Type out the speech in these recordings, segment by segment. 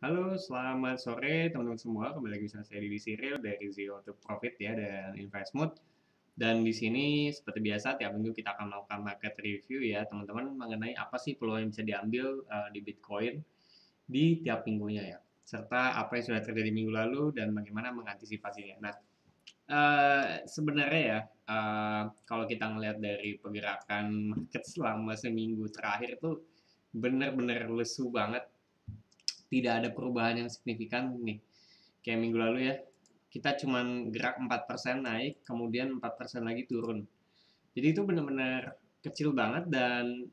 Halo, selamat sore teman-teman semua. Kembali lagi bersama saya Didi Siril dari Zero to Profit ya dan Investmood. Dan di sini seperti biasa tiap minggu kita akan melakukan market review ya teman-teman mengenai apa sih peluang yang bisa diambil di Bitcoin di tiap minggunya ya. Serta apa yang sudah terjadi minggu lalu dan bagaimana mengantisipasinya. Nah, sebenarnya ya kalau kita ngelihat dari pergerakan market selama seminggu terakhir itu benar-benar lesu banget, tidak ada perubahan yang signifikan nih. Kayak minggu lalu ya, kita cuman gerak 4% naik, kemudian 4% lagi turun. Jadi itu benar-benar kecil banget dan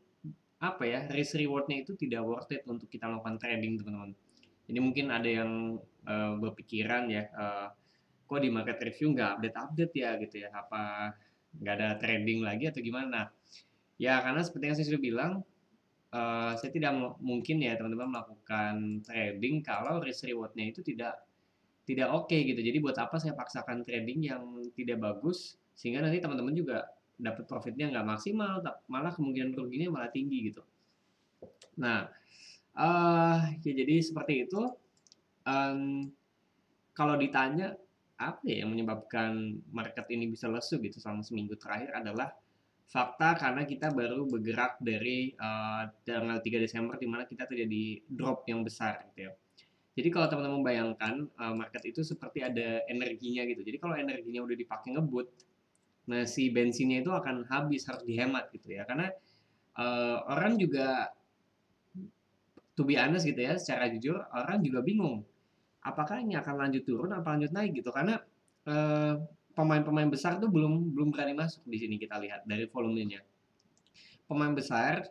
apa ya, risk rewardnya itu tidak worth it untuk kita melakukan trading teman-teman. Jadi mungkin ada yang berpikiran ya, kok di market review nggak update-update ya gitu ya, apa nggak ada trading lagi atau gimana. Ya karena seperti yang saya sudah bilang, saya tidak mungkin ya teman-teman melakukan trading kalau risk rewardnya itu tidak oke gitu. Jadi buat apa saya paksakan trading yang tidak bagus sehingga nanti teman-teman juga dapat profitnya nggak maksimal, malah kemungkinan ruginya malah tinggi gitu. Nah, ya jadi seperti itu. Em, Kalau ditanya apa ya yang menyebabkan market ini bisa lesu gitu selama seminggu terakhir adalah fakta karena kita baru bergerak dari tanggal 3 Desember di mana kita terjadi drop yang besar gitu ya. Jadi kalau teman-teman bayangkan market itu seperti ada energinya gitu. Jadi kalau energinya udah dipakai ngebut, nah si bensinnya itu akan habis, harus dihemat gitu ya. Karena orang juga, to be honest gitu ya, secara jujur orang juga bingung. Apakah ini akan lanjut turun apa lanjut naik gitu? Karena eh, pemain-pemain besar tuh belum belum berani masuk di sini kita lihat dari volumenya. Pemain besar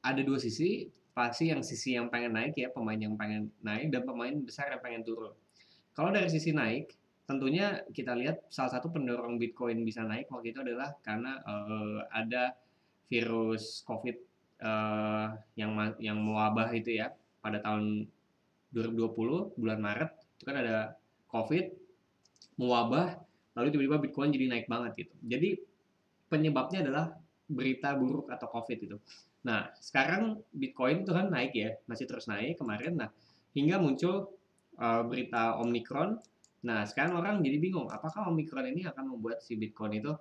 ada dua sisi, pasti yang sisi yang pengen naik ya, pemain yang pengen naik dan pemain besar yang pengen turun. Kalau dari sisi naik, tentunya kita lihat salah satu pendorong Bitcoin bisa naik waktu itu adalah karena ada virus COVID yang mewabah itu ya pada tahun 2020 bulan Maret itu kan ada COVID mewabah, lalu tiba-tiba Bitcoin jadi naik banget gitu. Jadi penyebabnya adalah berita buruk atau COVID itu. Nah, sekarang Bitcoin itu kan naik ya, masih terus naik kemarin. Nah, hingga muncul berita Omicron. Nah, sekarang orang jadi bingung, apakah Omicron ini akan membuat si Bitcoin itu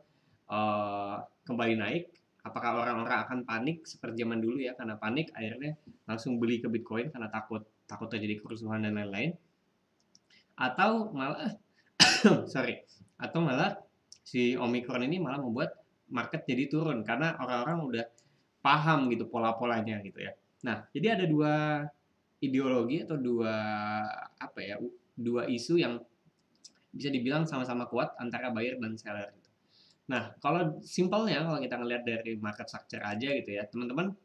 kembali naik? Apakah orang-orang akan panik seperti zaman dulu ya, karena panik akhirnya langsung beli ke Bitcoin karena takut takut terjadi kerusuhan dan lain-lain? Atau malah sorry, atau malah si Omicron ini malah membuat market jadi turun karena orang-orang udah paham gitu pola-polanya gitu ya. Nah, jadi ada dua ideologi atau dua apa ya, dua isu yang bisa dibilang sama-sama kuat antara buyer dan seller gitu. Nah, kalau simpelnya kalau kita ngelihat dari market structure aja gitu ya, teman-teman,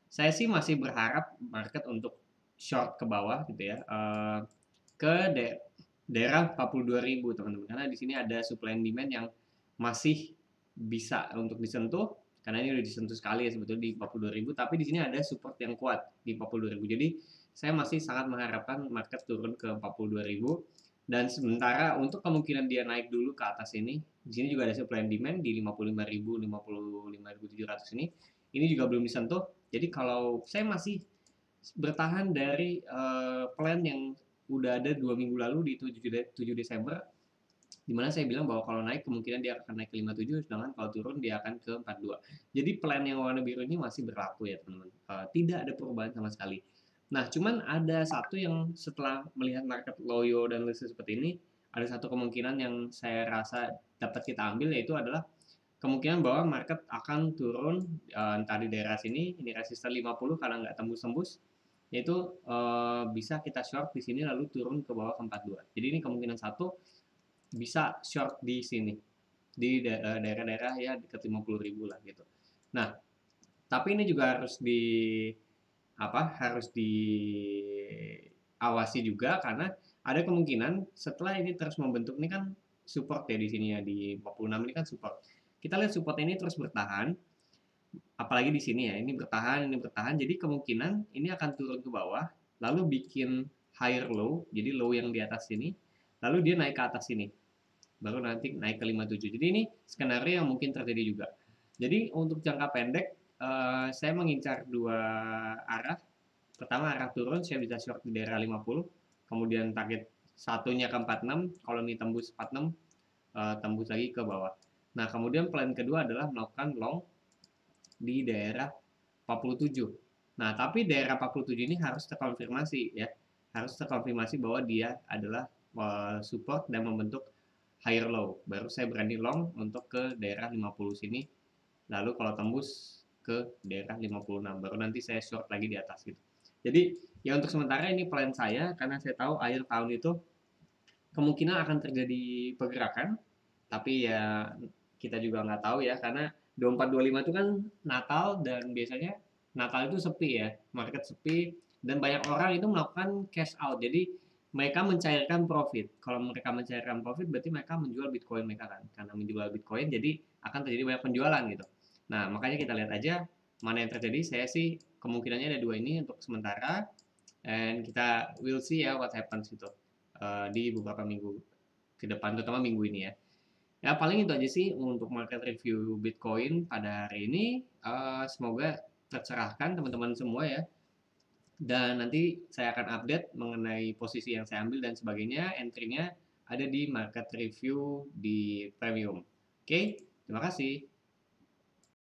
saya sih masih berharap market untuk short ke bawah gitu ya, ke daerah 42.000 teman-teman, karena di sini ada supply and demand yang masih bisa untuk disentuh, karena ini udah disentuh sekali ya sebetulnya di 42.000, tapi di sini ada support yang kuat di 42.000. Jadi saya masih sangat mengharapkan market turun ke 42.000 dan sementara untuk kemungkinan dia naik dulu ke atas ini, di sini juga ada supply and demand di 55.000, 55.700 ini juga belum disentuh. Jadi kalau saya masih bertahan dari plan yang udah ada 2 minggu lalu di 7 Desember, di mana saya bilang bahwa kalau naik kemungkinan dia akan naik ke 57, sedangkan kalau turun dia akan ke 42. Jadi plan yang warna biru ini masih berlaku ya teman-teman. Tidak ada perubahan sama sekali. Nah, cuman ada satu yang setelah melihat market loyo dan lesu seperti ini, ada satu kemungkinan yang saya rasa dapat kita ambil, yaitu adalah kemungkinan bahwa market akan turun entah di daerah sini, ini resisten 50 karena nggak tembus-tembus, yaitu bisa kita short di sini lalu turun ke bawah ke 42. Jadi ini kemungkinan satu bisa short di sini di daerah-daerah ya dekat 50.000 lah gitu. Nah, tapi ini juga harus diawasi juga karena ada kemungkinan setelah ini terus membentuk ini kan support ya di sini ya di 46 ini kan support. Kita lihat support ini terus bertahan, apalagi di sini ya ini bertahan, jadi kemungkinan ini akan turun ke bawah lalu bikin higher low, jadi low yang di atas sini lalu dia naik ke atas sini baru nanti naik ke 57. Jadi ini skenario yang mungkin terjadi juga. Jadi untuk jangka pendek saya mengincar dua arah. Pertama arah turun saya bisa short di daerah 50, kemudian target satunya ke 46, kalau ini tembus 46 tembus lagi ke bawah. Nah, kemudian plan kedua adalah melakukan long di daerah 47. Nah, tapi daerah 47 ini harus terkonfirmasi ya. Harus terkonfirmasi bahwa dia adalah support dan membentuk higher low. Baru saya berani long untuk ke daerah 50 sini. Lalu kalau tembus ke daerah 56 baru nanti saya short lagi di atas gitu. Jadi ya untuk sementara ini plan saya karena saya tahu akhir tahun itu kemungkinan akan terjadi pergerakan, tapi ya kita juga nggak tahu ya karena 24-25 itu kan Natal dan biasanya Natal itu sepi ya, market sepi dan banyak orang itu melakukan cash out. Jadi mereka mencairkan profit. Kalau mereka mencairkan profit berarti mereka menjual Bitcoin mereka kan. Karena menjual Bitcoin jadi akan terjadi banyak penjualan gitu. Nah, makanya kita lihat aja mana yang terjadi. Saya sih kemungkinannya ada dua ini untuk sementara and kita will see ya what happens itu di beberapa minggu ke depan, terutama minggu ini ya. Ya paling itu aja sih untuk market review Bitcoin pada hari ini. Semoga tercerahkan teman-teman semua ya. Dan nanti saya akan update mengenai posisi yang saya ambil dan sebagainya. Entry-nya ada di market review di premium. Oke, terima kasih.